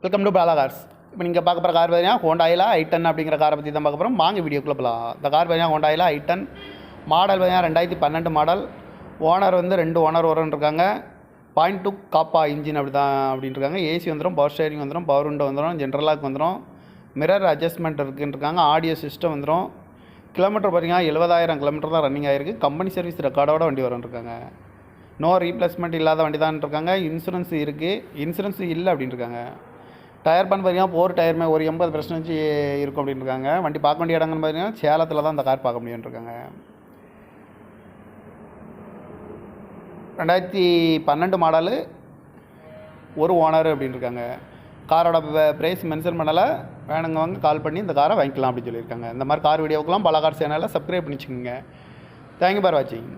Welcome to Bala cars. இப்போ நீங்கள் பார்க்க போகிற கார் பார்த்தீங்கன்னா ஹோண்டாயில் i10 அப்படிங்கிற காரை பற்றி தான் பார்க்க போகிறோம். வாங்க வீடியோக்குள்ளே போகலாம். இந்த கார் பார்த்தீங்கன்னா ஹோண்டாயில் i10 மாடல் பார்த்தீங்கன்னா 2012 மாடல். ஓனர் வந்து 2 ஓனர் இருக்காங்க. 0.2 காப்பா இன்ஜின் அப்படின்னு இருக்காங்க. ஏசி வந்துடும், பவர் ஸ்டேரிங் வந்துடும், பவர் விண்டோ வந்துடும், ஜென்ரலாக் வந்துடும், மிரர் அட்ஜஸ்ட்மெண்ட் இருக்குன்ட்ருக்காங்க, ஆடியோ சிஸ்டம் வந்துடும். கிலோமீட்டர் பார்த்தீங்கன்னா 70,000 கிலோமீட்டர் தான் ரன்னிங் ஆகிருக்கு. கம்பெனி சர்வீஸ் ரெக்கார்டோட வண்டி வரும்ன்ருக்காங்க. நோ ரீப்ளேஸ்மெண்ட் இல்லாத வண்டி தான் இருக்காங்க. இன்சூரன்ஸ் இருக்குது, இன்சூரன்ஸ் இல்லை அப்படின்னு இருக்காங்க. டயர் பண்ண பார்த்தீங்கன்னா 4 டயருமே ஒரு 80% இருக்கும் அப்படின்னு இருக்காங்க. வண்டி பார்க்க வேண்டிய இடங்கள்னு பார்த்தீங்கன்னா சேலத்தில் தான் இந்த கார் பார்க்க முடியும்னு இருக்காங்க. 2012 மாடலு, ஒரு ஓனர் அப்படின்னு இருக்காங்க. காரோட ப்ரைஸ் மென்ஷன் பண்ணலை, வேணுங்கவங்க கால் பண்ணி இந்த காரை வாங்கிக்கலாம் அப்படின்னு சொல்லியிருக்காங்க. இந்த மாதிரி கார் வீடியோக்கெல்லாம் பல கார் சேனலில் சப்ஸ்கிரைப் பண்ணி வச்சுக்கோங்க. தேங்க்யூ ஃபார் வாட்சிங்.